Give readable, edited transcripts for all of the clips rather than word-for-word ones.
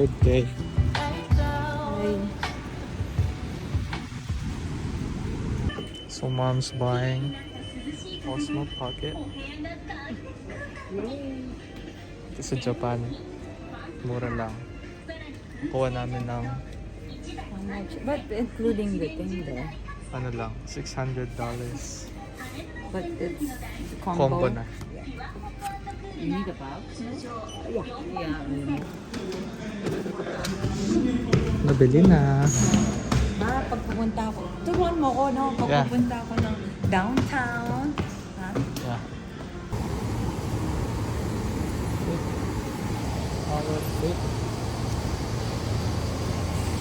third day. Ay. So mom's buying Osmo Pocket. Ito sa Japan. Mura lang. Kuha namin ng How much? But including the thing there. ano lang, $600. But it's Combo na. You need a pouch? Yeah. Yeah. Nabili na. Pag pupunta ako, turuan mo ko, no? Pag Yeah. pupunta ako ng downtown. Ha? Yeah.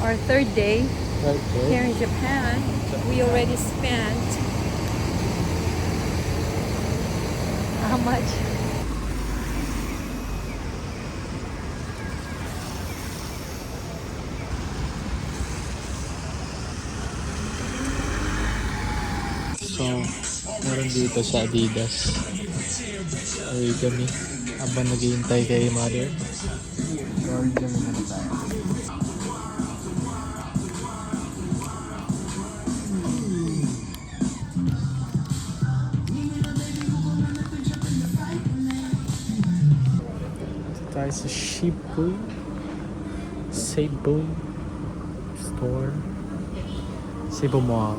Our third day Third day. here in Japan. We already spent how much? So, meron dito sa Adidas. Origami. Habang naghihintay kay mother. Origami muna tayo. Dito tayo sa Cebu store. Cebu Mall.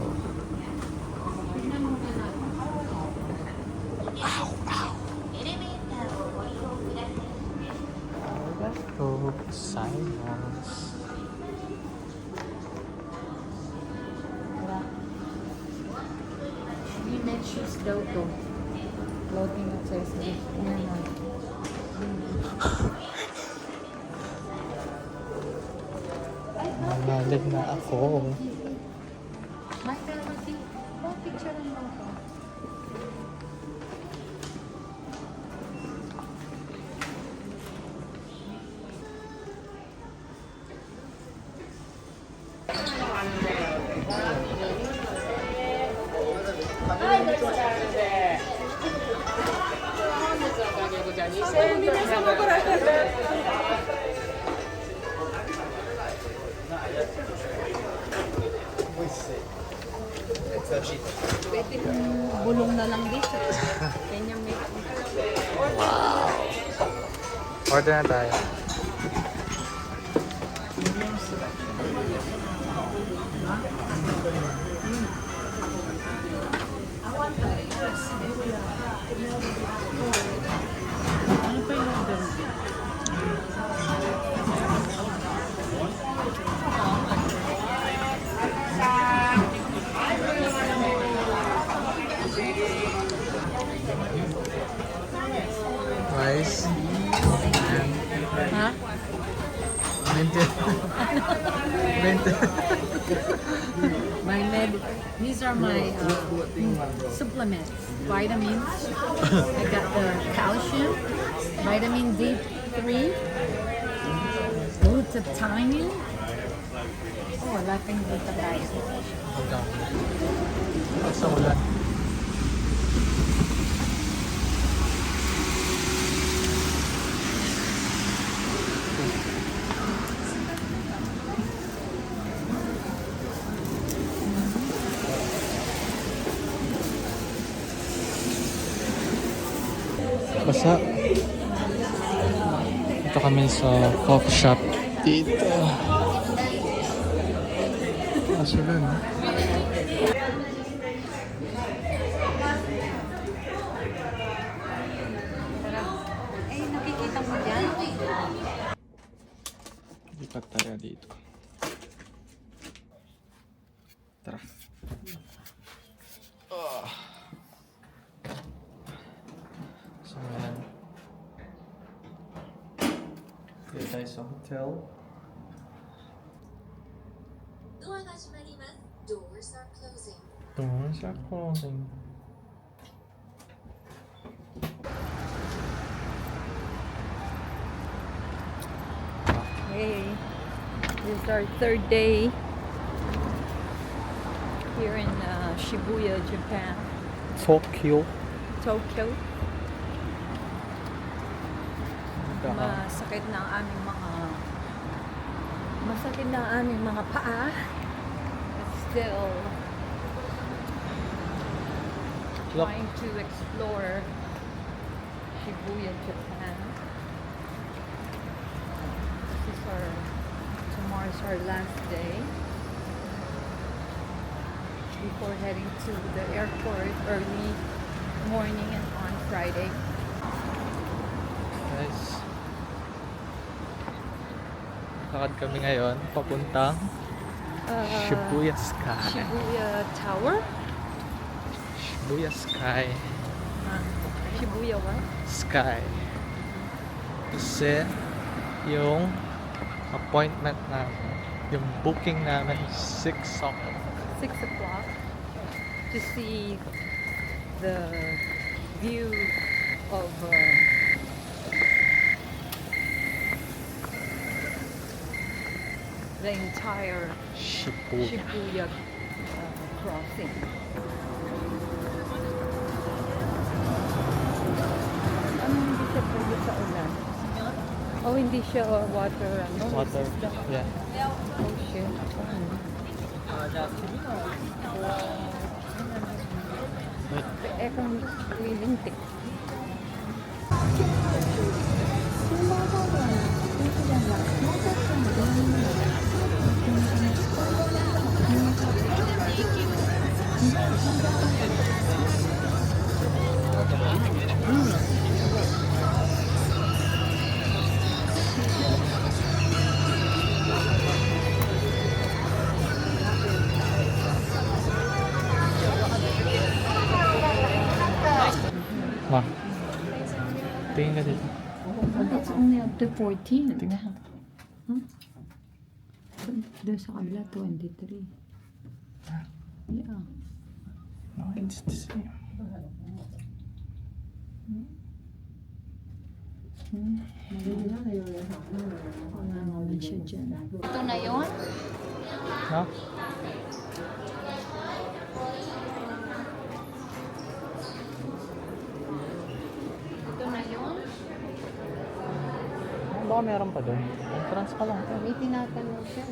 Oh, silence. Yung next shoes daw to. Clothing accessories. Ano na? Nangalag na ako. My family. Picture mo ako. Pwede kong bulong na lang dito. Kanya may... Order na tayo. Ano pa yung order? Rice. Ha? 20. These are my supplements, vitamins. I got the calcium, vitamin D3, glutathione. Oh, wala pang glutathione. Sa ulan. Basta ito kami sa coffee shop dito. Asulan, ha? Eh, nakikita mo dyan? Lipat tayo dito. Tara. So, ayan. Dito tayo sa hotel. Doors are closing. Doors are closing. Hey, this is our third day here in Shibuya, Japan. Tokyo. Tokyo. Masakit na ang aming mga Masakit na ang aming mga paa. Still Look. trying to explore Shibuya, Japan. Tomorrow's our last day before heading to the airport early morning and on Friday. Guys, lakad kami ngayon papuntang Shibuya Sky. Shibuya Tower? Shibuya Sky. Shibuya what? Sky. Kasi yung appointment namin, yung booking namin 6 o'clock. 6 o'clock to see the view of the entire Shibuya. Shibuya crossing. Ano hindi siya pwede sa ulan? Oh, hindi siya water, ano? Water. resistant. Yeah. Oh, shit. Ekang lilintik. Ma, tingin ka dito. It's only up to 14. Tingnan. Doon sa kabila, 23. Yeah. No, it's the same. Wala naman siya dyan. Ito na yun? No? Ito na yun? Baka meron pa doon. Entrance pa lang. May tinatanong siya.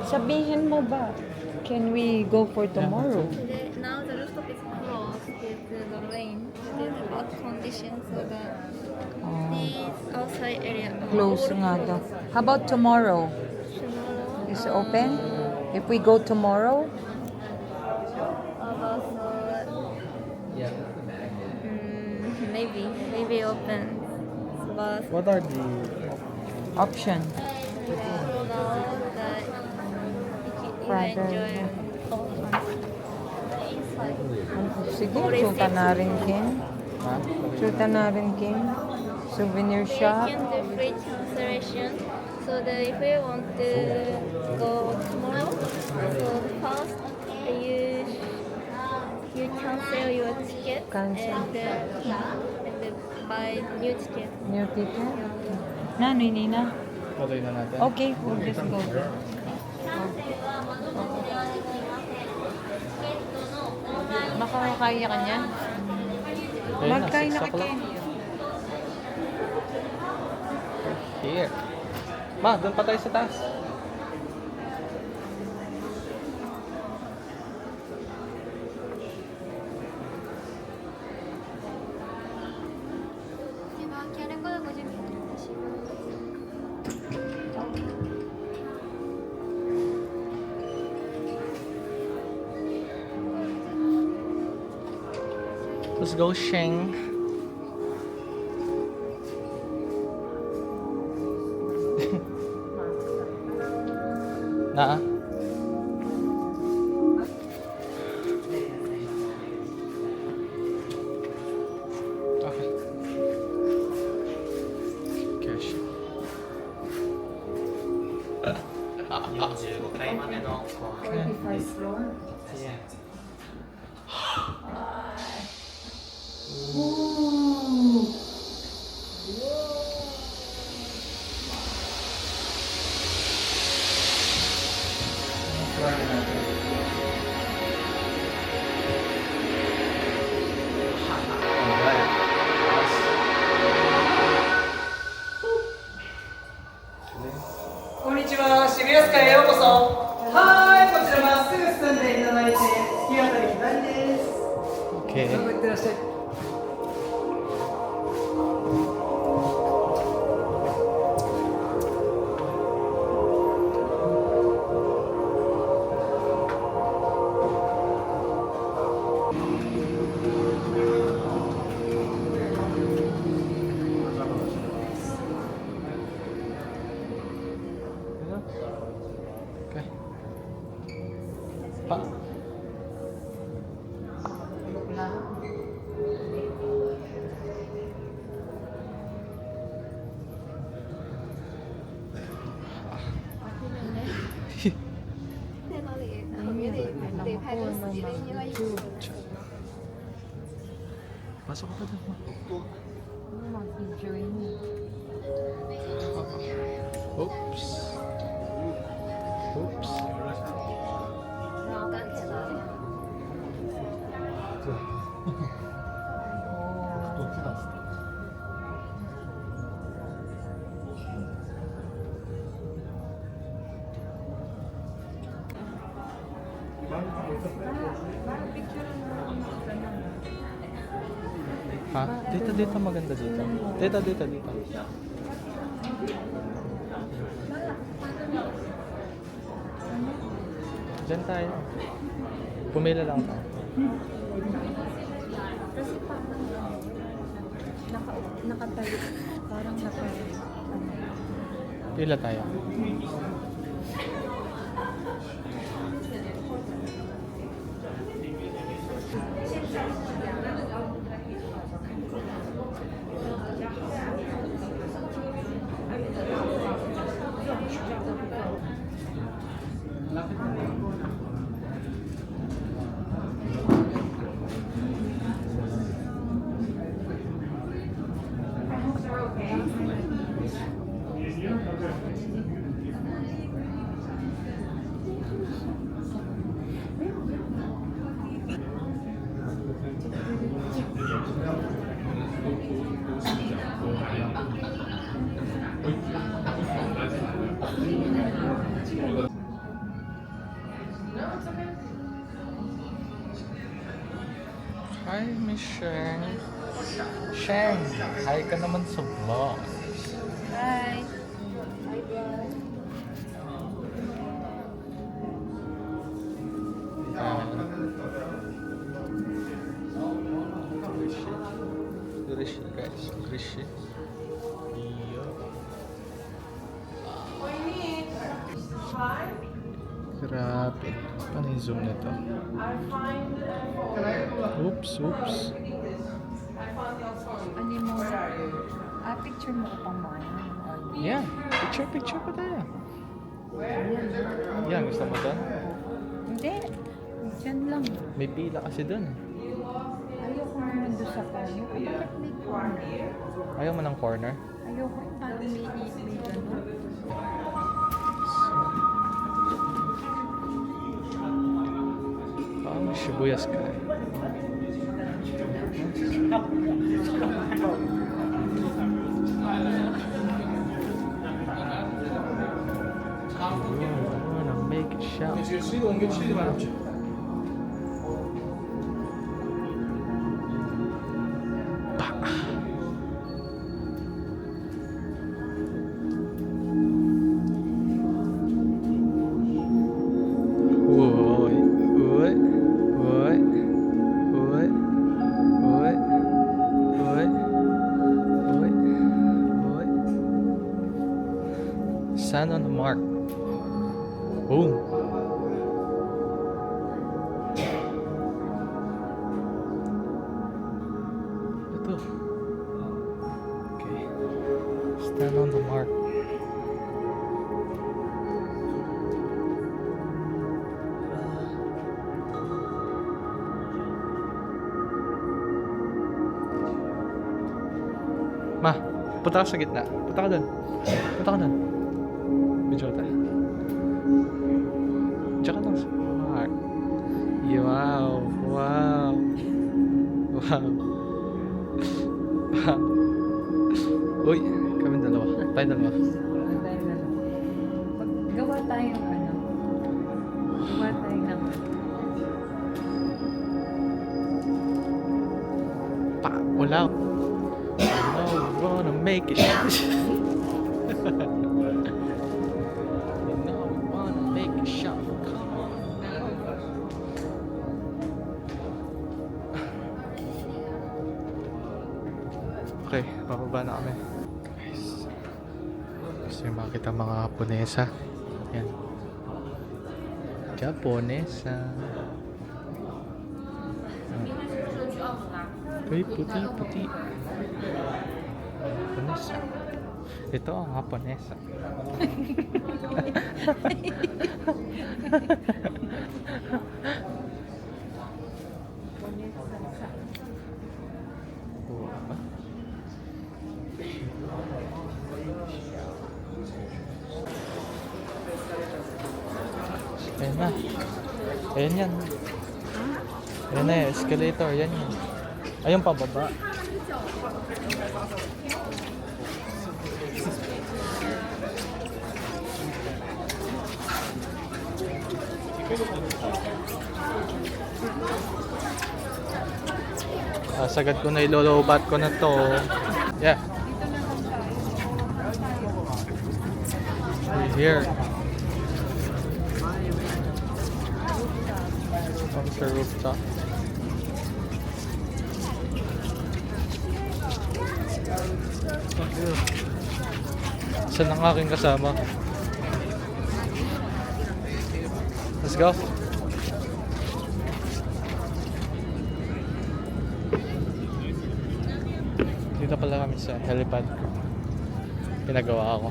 Sabihin mo ba? Can we go for tomorrow? Now the rooftop is closed due to the rain. Due to bad conditions, so the outside area Close nga daw. How about tomorrow? tomorrow. Is it open? If we go tomorrow? About maybe open. But What are the... Option. now that you Rather- enjoy inside. Sige, suta na rin, Ken. Ha? Suta na rin, Ken. Souvenir We shop. can do free cancellation. So that if we want to go tomorrow, so first you cancel your ticket Cancel. and buy new ticket. New ticket? Na, Nina? Tuloy na natin. Okay, we'll just go. Makakaya ka niya? Ayun na, Magkain 6 na ka, o'clock. Ken. Here. Ma, doon pa tayo sa taas. QR コードご準備お願いします。 Let's go, Sheng. Na? Okay. Cash. 45階までの後半です。Ano? Okay. Pa. Pasok ka pa dun. Mag-enjoy mo. Oops. Oops. Ha? Dito maganda dito. Dito. Diyan tayo. Pumila lang tayo. Kasi parang nakatayo. Parang Pila tayo. Hi, Miss Sheng. Sheng, hi ka naman sa vlog. Hi. Rishi, guys. Rishi. Grabe. Paano yung zoom nito? Oops. Ano mo? Picture mo ko pang mga yan. Yeah. Picture pa tayo. Yan, gusto mo doon? Hindi. Diyan lang. May pila kasi doon. Ayoko naman doon sa corner. Bakit may corner? Ayaw mo ng corner? Ayoko yung parang may gano'n. Parang Shibuya Sky. I wanna make it shout. Stand on the mark. Boom. Ito. Okay. Stand on the mark. Ma, punta ka sa gitna. Punta ka doon. Punta ka doon. Video tayo. Diyan ka doon sa mark. Wow. Wow. Wow. Wow. Uy, kami dalawa. Tayo dalawa. Gawa tayo ng ano. Gawa tayo ng Wala. No, we're gonna make it. You know we wanna make it shot. Come on now. Okay, bababa na kami. Guys, gusto nyo makita mga Japonesa. Yan. Japonesa. Uy, puti. Japonesa. Ito ang Japonesa. Ayan na. Ayan yan. Ayan na yung escalator. Ayan yan. Ayun pababa. Sagad ko na ilolobat ko na to. Yeah. We're here. From the rooftop. Saan ang aking kasama? Let's go. Dito pala kami sa helipad. Pinagawa ako.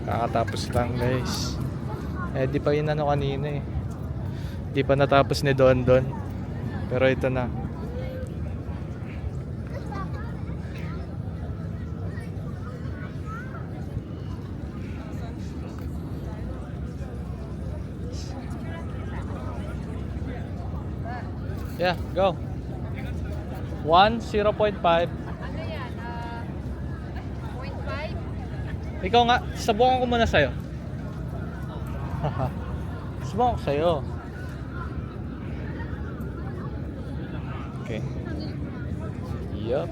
Kakatapos lang guys. Di pa yun ano kanina eh. Di pa natapos ni Don. Pero ito na. Yeah, go. 1, 0.5. Ano yan? 0.5? Ikaw nga, sabukan ko muna sa'yo. Sabukan ko sa'yo. Okay. Yup.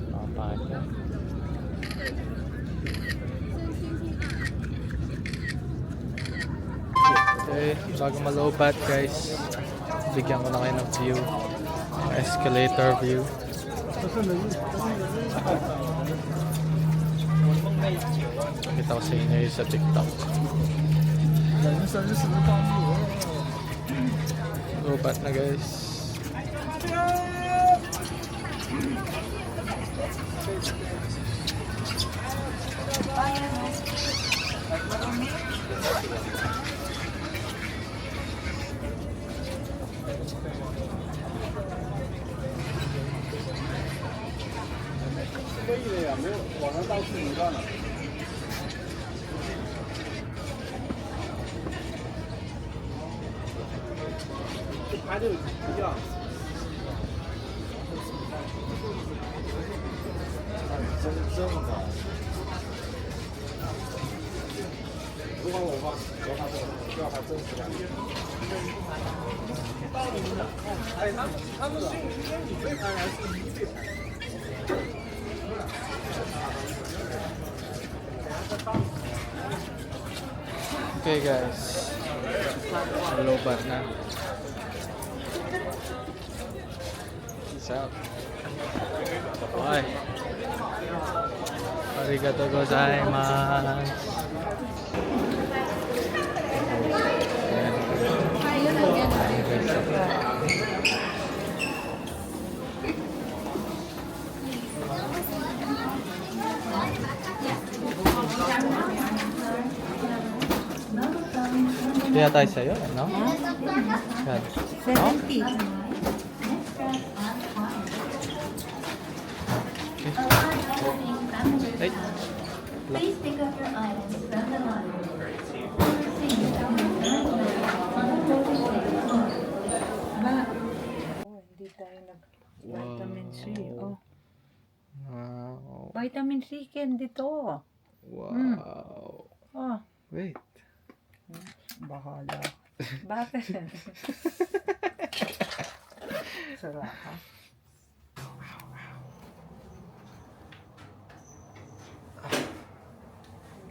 Pakapakit ka. Okay, bago malobat guys, bigyan ko na kayo ng view. Escalator view. Kita ko sa inyo yun sa TikTok. Lobat na guys. Okay guys, lobat na. Peace out. Bye. Arigato gozaimasu. Kaya tayo sa'yo, ano? Yan. 70. Right? Please pick up your items from the line. Hindi tayo nag-vitamin C. Oh. Wow. Vitamin C candy to. Wow. Oh. Wait. Bahala. Bakit? Sarap.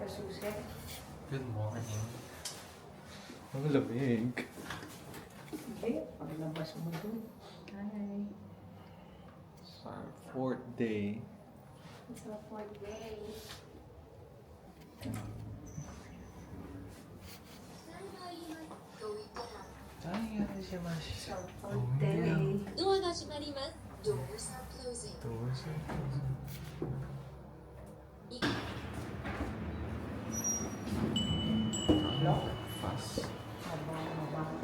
Kasusi. Good morning. Ang lamig. Okay, paglabas mo doon. Hi. Sa 4th day. It's a 4th day. Ay, ano siya mashi. It's a 4th day. ドアが閉まります。Doors are closing. Doors are closing. Lock. Fast. Mabang.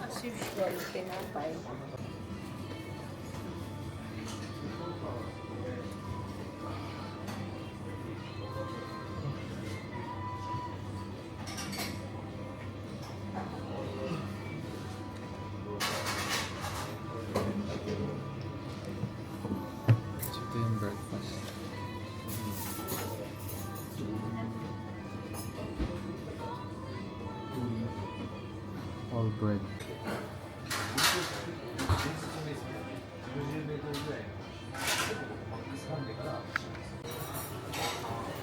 As usual, pinapay. Ito yung breakfast. All bread.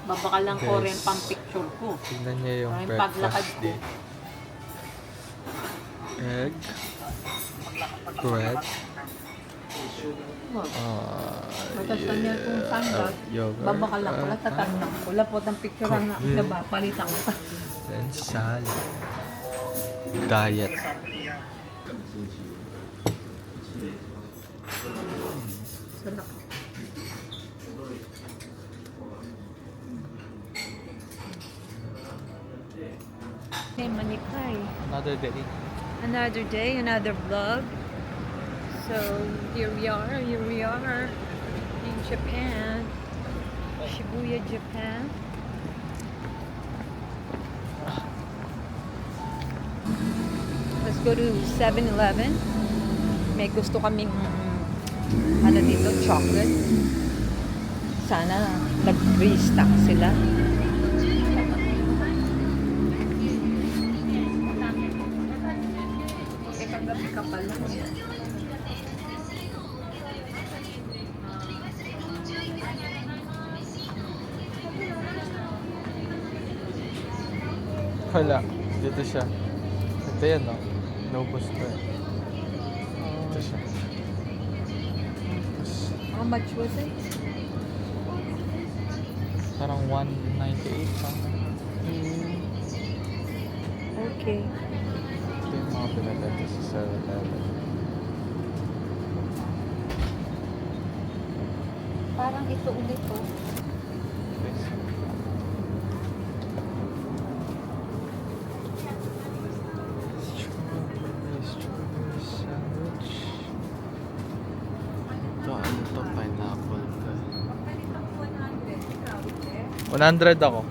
Babakalan ko rin pang picture ko. Tingnan niya yung Parang breakfast paglakad ko. day. Egg. Bread. Matasan niya kung sandal. Yogurt. Babakalan ko. Tatanong ko. Lapot ang picture ang Coffee. diba? Palitan ko. Then salad. Diet. Sarap. Hey, manikay. Another day. Another day, another vlog. So here we are in Japan, Shibuya, Japan. Let's go to 7-Eleven. May gusto kaming ano dito, chocolate. Sana nag-restock sila. Kagabi ka pala. Wala. Dito siya. Ito yan, no? Nobus to eh. Ito siya. Tapos, How much was it? parang 198 something. Okay. Ito yung mga pinaganda sa 7-Eleven. Parang ito ulit oh. Strawberry sandwich. Ito, ano to? Pineapple to. 100 ako.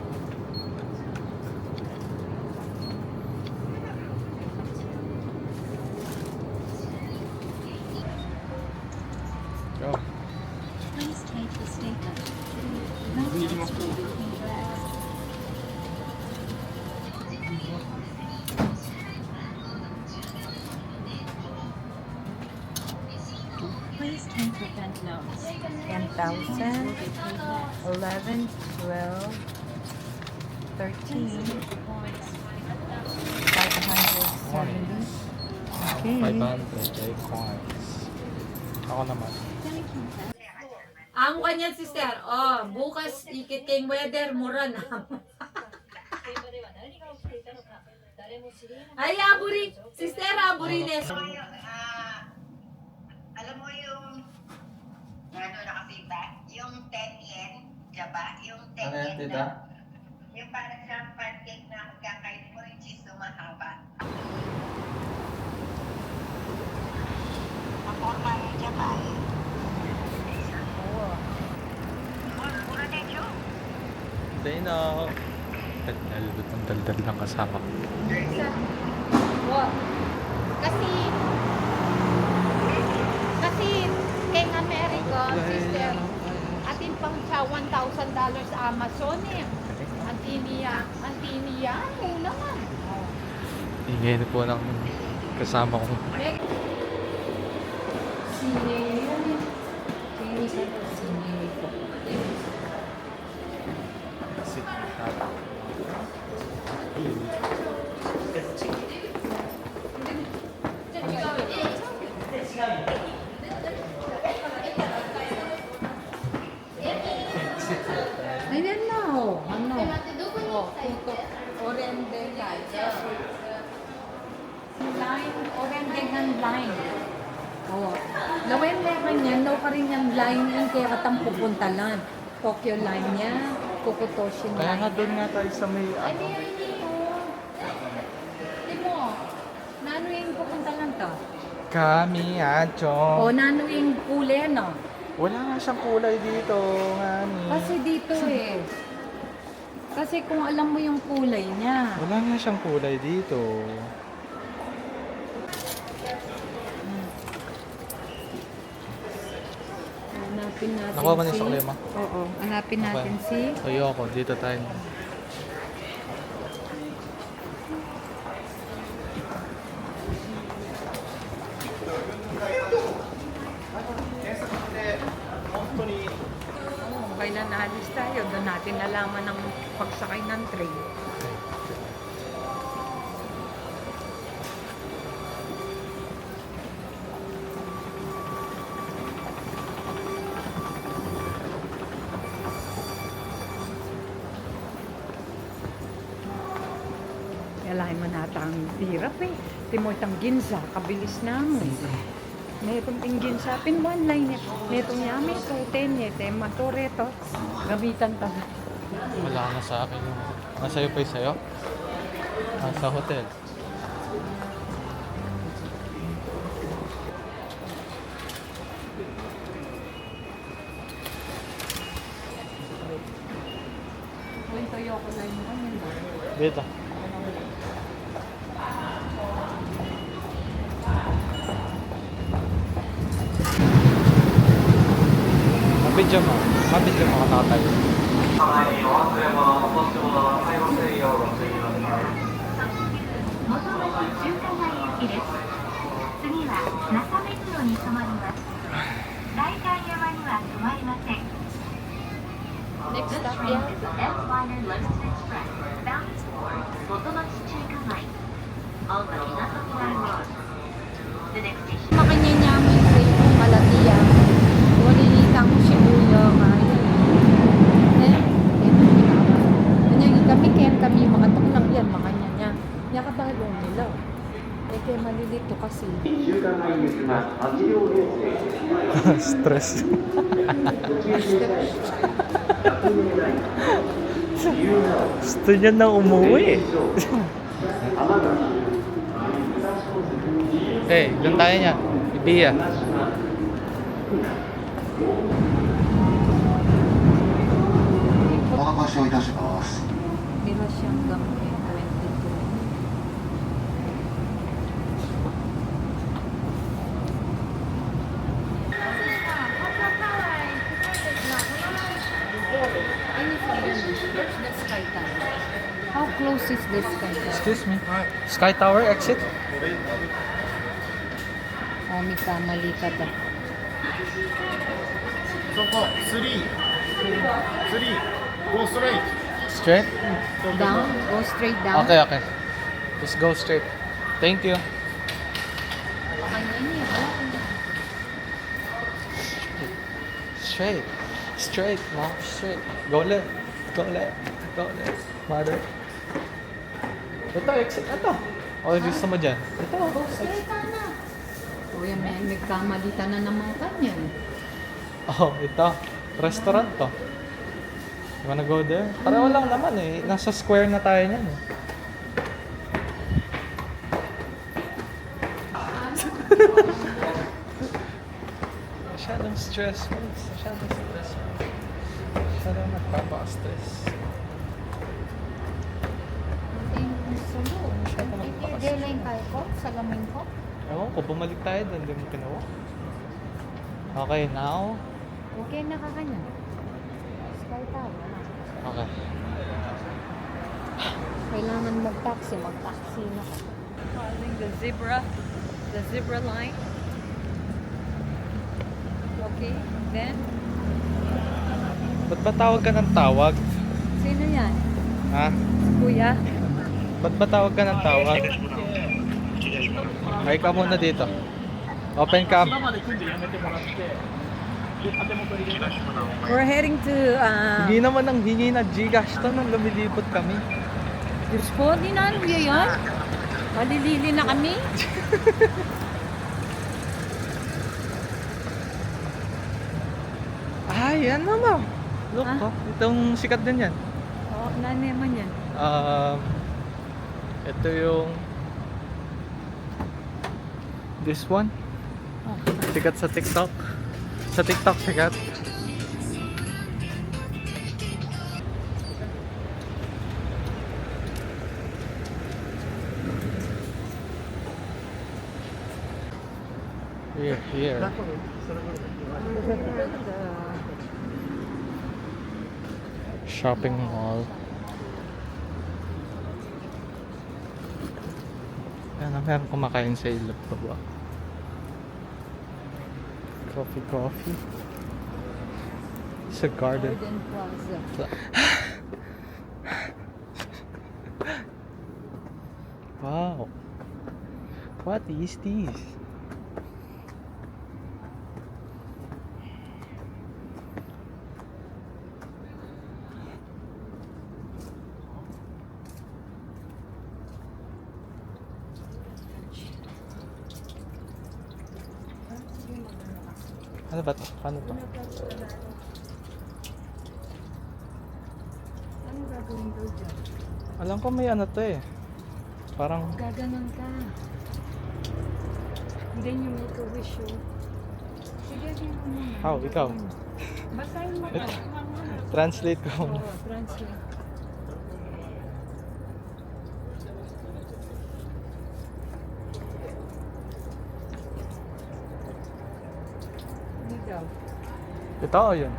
Go. Please take the statement. Not between tracks. Please take the bent notes. 10,000, 11, 12, 13, 570. Okay. 500 ay coins. Ako naman. Ang kanya sister, oh, bukas ikiting weather mura na. Ay, aburi, sister, aburines. Alam mo yung ano nakapita? Yung 10 yen, diba? Yung 10 Ano yan, yen tita? na, yung parang siyang pancake na magkakain mo yung cheese na mahaba. Ako ang kaya dyan ba? Mura na yun. They know. Daldal ng kasama ko. Oo. Kasi kay America, sister, atin pang sa $1,000 sa Amazon eh. Antiniya, oo naman. Ingay na po ng kasama ko. Sine yan eh. Sine po. I don't know. Ano? Oh, ito. Orendengan. Line, Orendengan line. Oh. Lawen meron yan, daw ka rin yung line yan, kaya katang pupuntalan. Tokyo line niya, Kokotoshin line. Kaya nga doon nga tayo sa may Ay, hindi mo. Di mo. Nano yung pupuntalan to? Kami, Acho. O, nano yung kulay, no? Wala nga siyang kulay dito, ngani. Kasi dito eh. Kasi kung alam mo yung kulay niya. Wala nga siyang kulay dito. Hanapin natin Nakuha ba niya sa klema? Oo. Hanapin natin si... Ayoko, dito tayo. Kailan naalis tayo, doon natin nalaman ng pagsakay ng train. Kailangan mo natang hirap eh. Timotang ginsa, kabilis namin. Netong tingin sa pin one line netong yami suten yete matore to gamitan ta. Wala na sa akin. Nasa'yo pa yung sa'yo? Sa hotel. Kwento yoko line mo yun ba? Dito. Mabidyo mo. Mabidyo mo katatay. 元々中華街行きです。次は中目黒に停まります。代官山には停まりません。 Next This stop train yan. is the F-Liner Limited Express bound for 元町中華街 on the Minato-Mirai Road. The next station. Makanya namin sa itong Malatiya. Walilita ko Shibuya kaya. Kami kami makatok lang yan makanya niya. Nakabalong nila. Eh kaya malilito kasi. Stress. Gusto niya na umuwi. Eh, doon tayo niya. Ibiya. Meron siyang gamit 22. How close is this Sky Tower? Excuse me. Sky Tower exit? Oh, may kamali ka ba? そこ、3、go straight. Straight? Down? Go straight down? Okay, okay. Just go straight. Thank you. Straight. Straight. No, straight. Go left. Go left. Go left. Mother. Ito, exit. Ito. O, gusto mo dyan? Ito. Go straight ka na. O yan, may kamalitan na naman kanyan. Oh, ito. Restaurant to. You wanna go there? Pareho lang naman eh. Nasa square na tayo niyan eh. Masyadong stressful. Masyadong stressful. Masyadong nagpapa-stress. Masyadong nagpapa-stress. Skyline tayo ko, salamin ko. Ewan ko, bumalik tayo doon. Hindi mo kinuha. Okay, now. Okay na ka kanya. Sky Tower. Okay. Kailangan mag-taxi na ka. Following the zebra line. Okay, then, Ba't ba tawag ka ng tawag? sino yan? Ha? Kuya? Ba't ba tawag ka ng tawag? Ay ka muna dito. Open cam. We're heading to, Hindi naman ang hingi na Gcash to nung lumilipot kami. Diyos ko, di na ano yun? Malilili na kami. Ay, yan naman. Look, Ah? oh, itong sikat din yan. Oo, naman yan. Ito yung this one. Oh. Sikat sa TikTok. Sa TikTok sikat. Here. Shopping mall. Yan, meron kumakain sa ilog pa ba? Coffee. Sa garden. Garden Plaza. Wow. What is this? Ano ba to? Paano to? Ano gagawin daw dyan? Alam ko may ano to eh. Parang Gaganon ka. And then you make a wish, oh. Sige, sige mo muna. How? Ikaw? Basahin mo ka. translate ko Oo, muna. translate. Hindi daw. Ito o yun?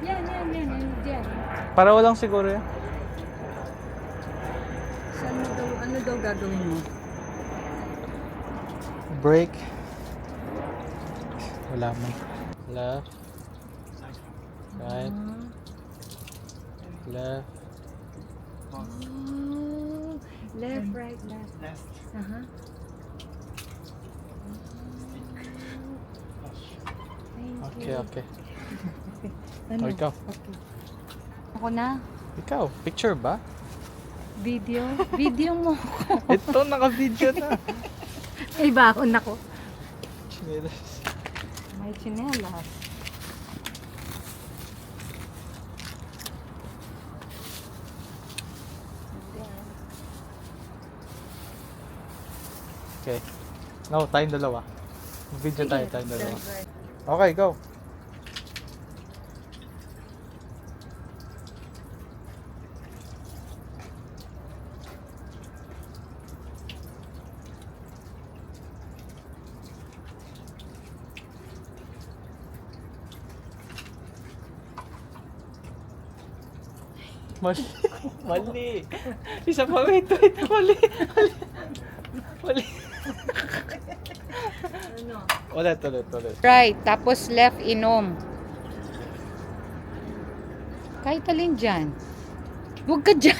Yan. Diyan. Para walang siguro yan. Saan mo daw, ano daw gagawin mo? Break. Wala mo. Left. Right. Left. Oh, left, right, left. Uh-huh. Thank Okay, you. okay. Ano? O, ikaw. Okay. Ako na. Ikaw, picture ba? Video? Video mo. Ito, naka-video na. Ay, baon ako. Chinelas. May chinelas. Okay. No, tayong dalawa. Video tayo, tayong dalawa. Okay, go. Mali. Mali. Isa pa, wait. Mali. Mali. Ulit. Right, tapos left inom. Kahit alin dyan. Huwag ka dyan.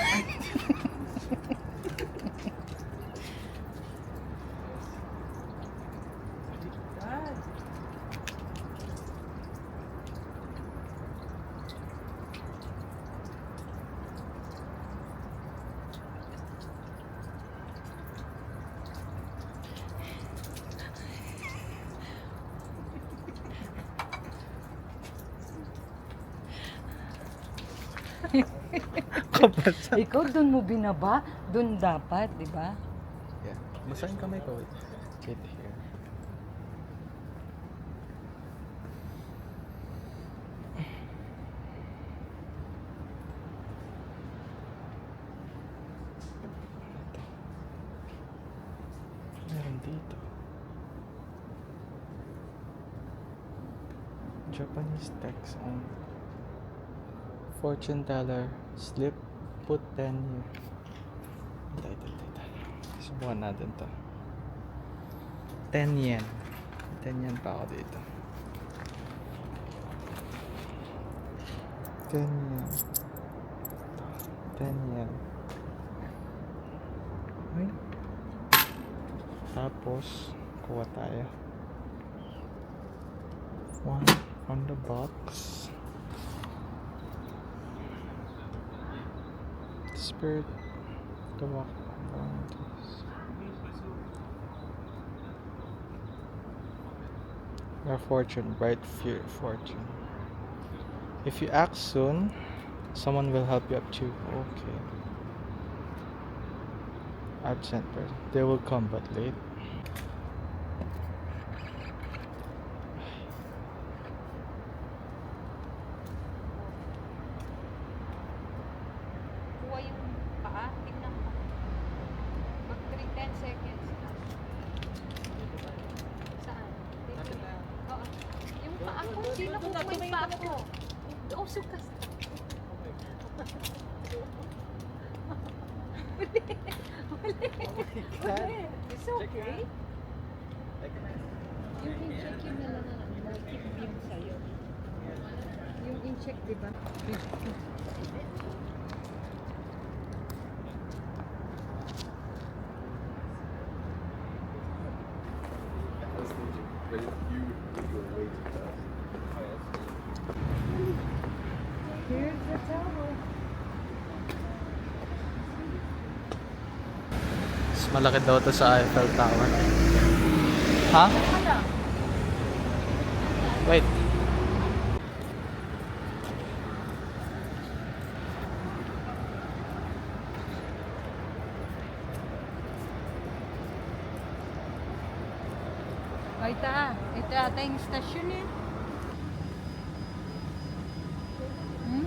Kapasa. Ikaw doon mo binaba, doon dapat, di ba? Yeah. Masahin kamay ko. Wait. Get here. dito? Japanese text on fortune teller slip put 10 here. Tay. Subukan natin to. 10 yen. 10 yen pa ako dito. 10 yen. 10 yen. Ay. Tapos, kuha tayo. One on the box. Spirit to walk around this. Your fortune, bright fortune. If you act soon, someone will help you up too. Okay. Absent person. They will come but late. Kuha yung paa. Tignan mo. Mag 10 seconds. Saan? Dito. Oo. Yung paa ko. Sino kuha yung paa ko? Oh, sukas. Mali. It's okay. Yung in-check yun na lang ang keep yung sa'yo. Yung in-check, di ba? Here's the tower. Mas malaki daw to sa Eiffel Tower. Ha? Wait. Oh, ito ata yung stasyon eh. Hmm?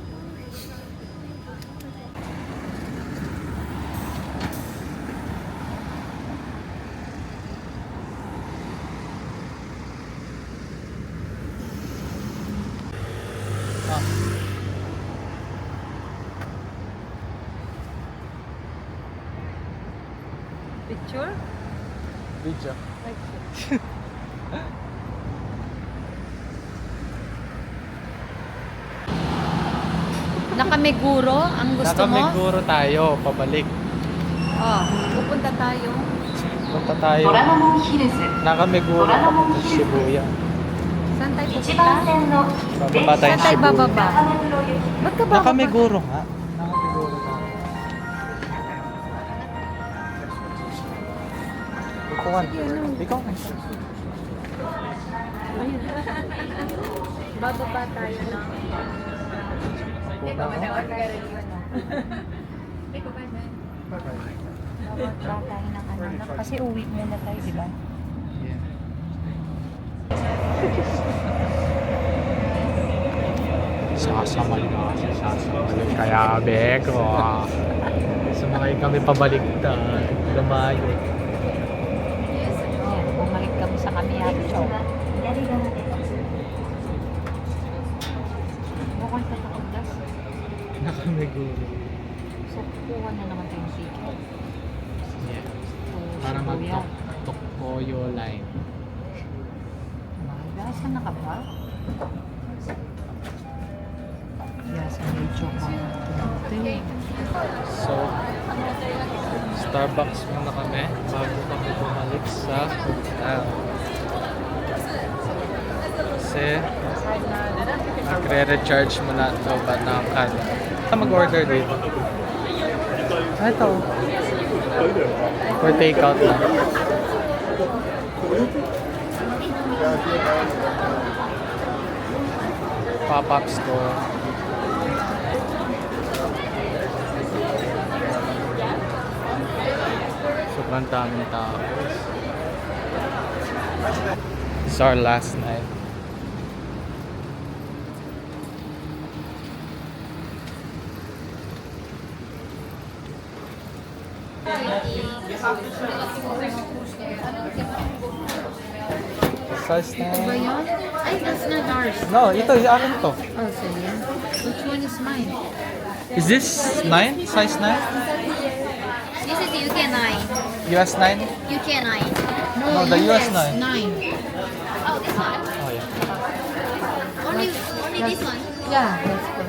Ah. Picture? Video. Nakameguro ang gusto mo? Nakameguro tayo, pabalik. Oh, pupunta tayo. Punta tayo. Nakameguro papunta sa Shibuya. Saan tayo 1 pupunta? 番線の Bababa tayo Saan sa tayo Shibuya. bababa? Ba't ka bababa? Nakameguro nga. Nakameguro nga. Ikuan. Ikaw. Bababa tayo na. Punta ko. Bababa tayo ng ano. Kasi uwi muna tayo, di ba? Yeah. Sasamal kaya beko. Sumakay kami pabaliktad. Lumayo. Oh, bumalik kami sa Kamiyacho. 左側です Bukod sa Takudas. Nakameguro. So, kukuha na naman tayong ticket. Yeah. To Para Shibuya. mag-Tokoyo line. Saan na ka ba? Yes, medyo konti. So, Starbucks muna kami bago kami bumalik sa hotel. Kasi nagre-recharge muna ito ba ng kada. Saan mag-order dito? Ito. For takeout na. Pop-up store. Sobrang daming tao. It's our last night. Size Ito ba 9. yun? Ay, that's not ours. No, ito, yung akin to. Oh, so yan. Which one is mine? Is this 9? Size 9? This is UK 9. US 9? UK 9. No, the US 9. 9. Oh, this one. Oh, yeah. Only this one. Yeah, that's good.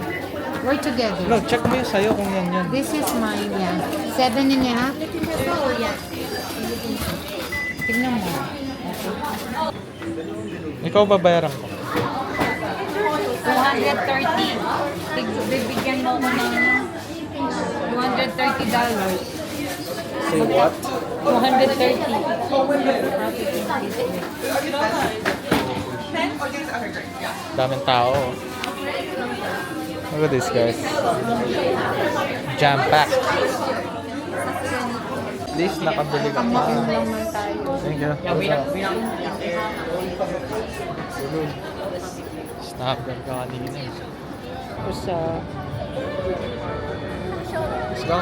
We're together. No, check mo yung sa'yo kung yan yan. This is mine, yeah. 7.5. Oh, yes. Tignan mo. Ikaw babayaran ko. 230. Bibigyan mo ko ng $230. Say what? 230. Daming tao. Look at this, guys. Jam-packed. At least nakabili ka pa. Thank you. Snapper ka kanina. Sa Let's go.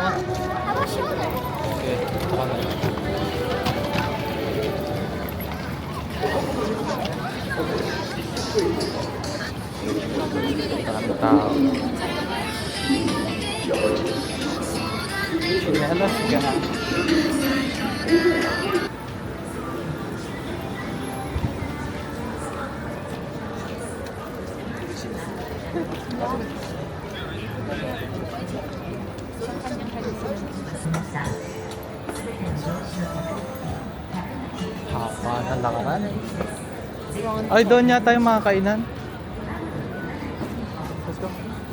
Okay, ito ka na. Daming tao. Sinelas ka. Hapa ng lakaran. Ay, doon yata yung mga kainan. Let's go.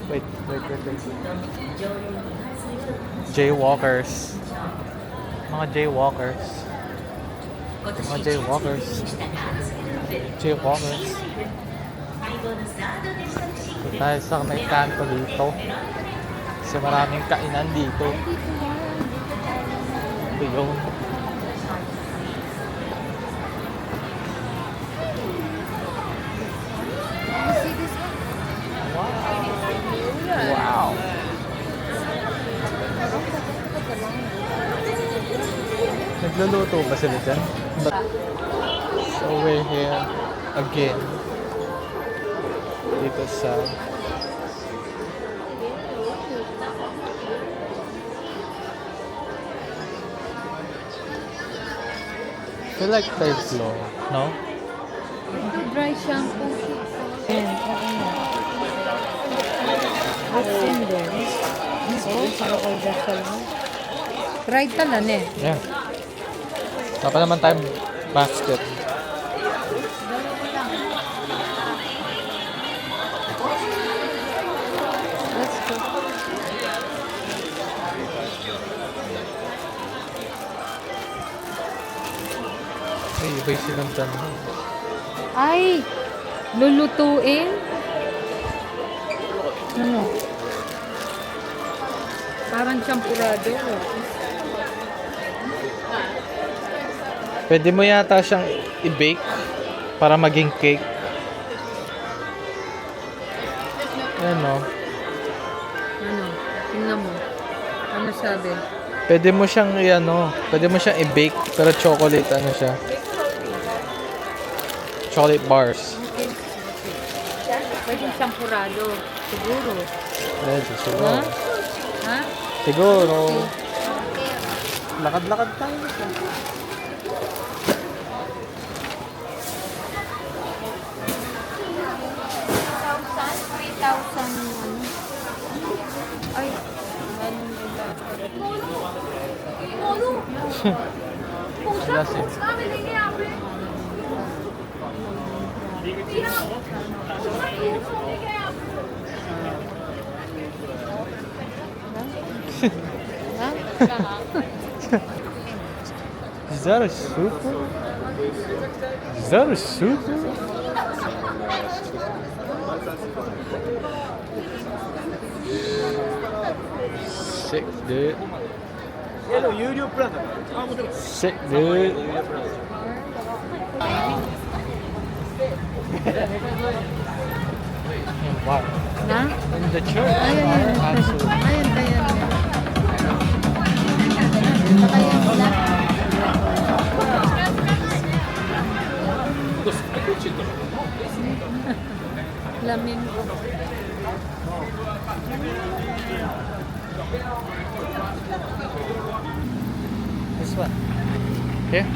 Wait. Jaywalkers. Mga jaywalkers. Jaywalkers. So, tayo sa may kanto dito. Kasi maraming kainan dito. Ito yun. Wow. Nagluluto ba sila dyan? So we're here again. Dito sa I feel like third floor, no? dry shampoo. What's in there? Oh, parang dasal mo. Try talan eh. Yeah. Wala pa naman tayong basket. Let's go. Ay, iba yung silang tanong. Ay! Lulutuin? Ano? Parang champurado. Pwede mo yata siyang i-bake para maging cake. Ayan o. Ano? Tingnan mo. Ano sabi? Pwede mo siyang pwede mo siyang i-bake pero chocolate ano siya. Chocolate bars. Pwede champurado. Siguro. Pwede, siguro. Ha? Ha? Siguro. Lakad-lakad tayo. Ay. Sila si. Is that a super? Is that a super? Sick, dude. Sick, dude. Wow. Na? In the church. Ayun, Absolutely. ayun, ayun. Ayun. Ayun, this one. Here.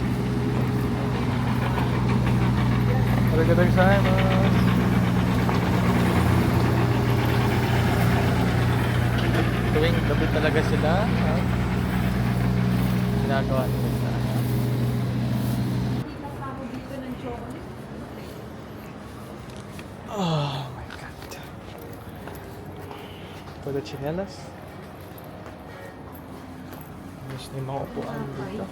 Arigatou gozaimasu. Tuwing gabi talaga sila. Ginagawa nila sa Oh my god. Pwede chinelas. Gusto niyo mga upuan dito.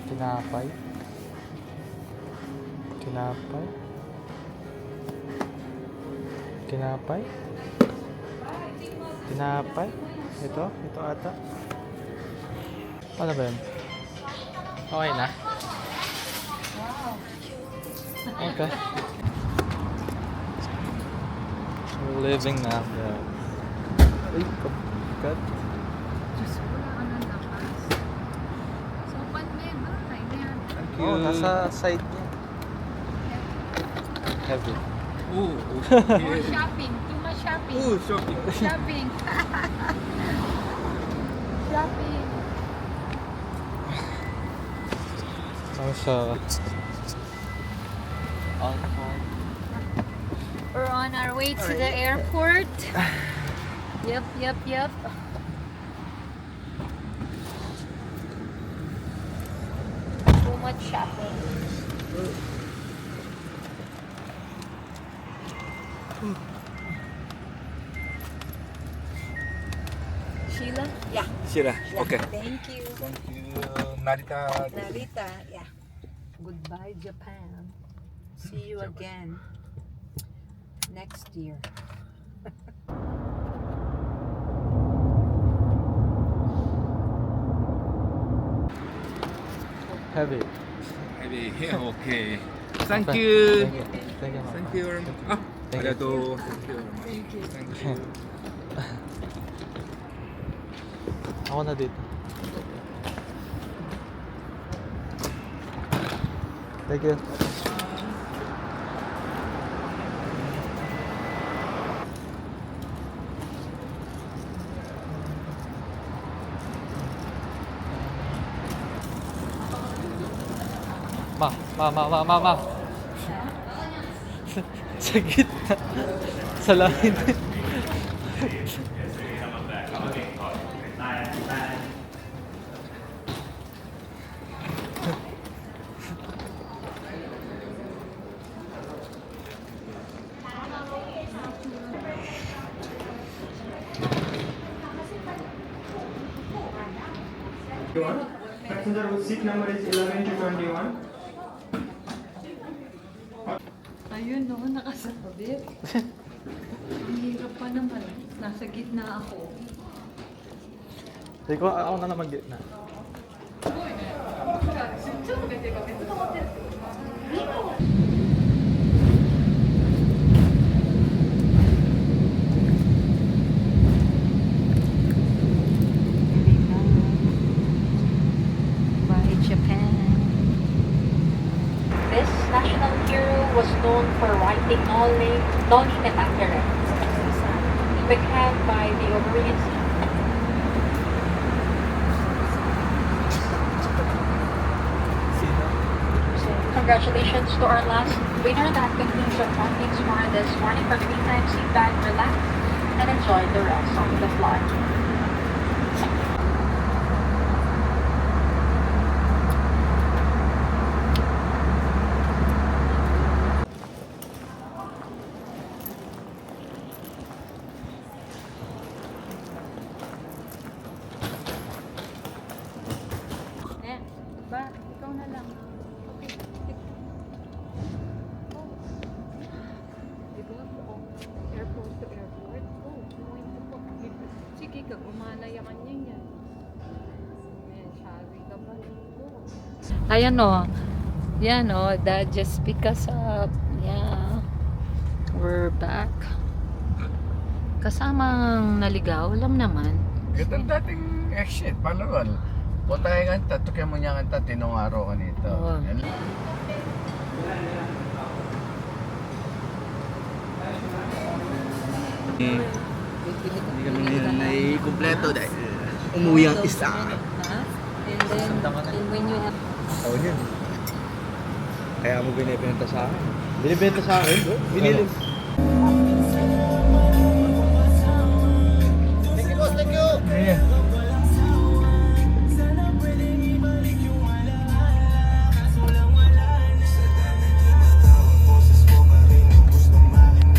Tinapay. Tinapay. Tinapay. Tinapay. Ito ata. Ano ba yun? Okay na. Okay. We're living now. Yeah. Ay, kagat. Oh, nasa side niya. Heavy. More shopping. Too much shopping. shopping. Shopping. Shopping. Nasa... We're on our way to the airport. Yep. Too much shopping. Sheila? Yeah. Shira. Okay. Thank you. Thank you. Narita. Narita, yeah. Goodbye, Japan. See you again next year. Heavy. Maybe here. Okay. Thank you. Thank you. Thank you very much. Ah, Thank you. arigato. Thank you. Thank you. Ako na dito. Thank you. Ma. Sa gitna. Sa langit. Passenger whose seat number is 11 to 21. Ayun, no, nakasabit. Ang hirap pa naman. Nasa gitna ako. Ikaw, ako na naman gitna. Bye, Japan. This national hero was known for writing Noli Me Tangere, became by the Overean Sea. So, congratulations to our last winner. That concludes our findings for this morning. For the meantime, sit back, relax, and enjoy the rest of the flight. Ba, ikaw na lang. Okay. Oh. Diba? Oh. Airport to airport. Oh, going to po. Sige ka, umalayaman niya yan. Ayan, shari ka pa dito. Ayan o. Yan o, that just pick us up. Yeah. We're back. Kasamang naligaw, alam naman. Itong dating exit, Palawan. Puntahe kan tato kaya mo niya kan tinong araw kanito. Oo. Hindi kami nai-kompleto dahil umuwi ang isa. And then, and when you have Taon yun. Kaya mo binibenta sa akin. Binibenta sa akin? Binili.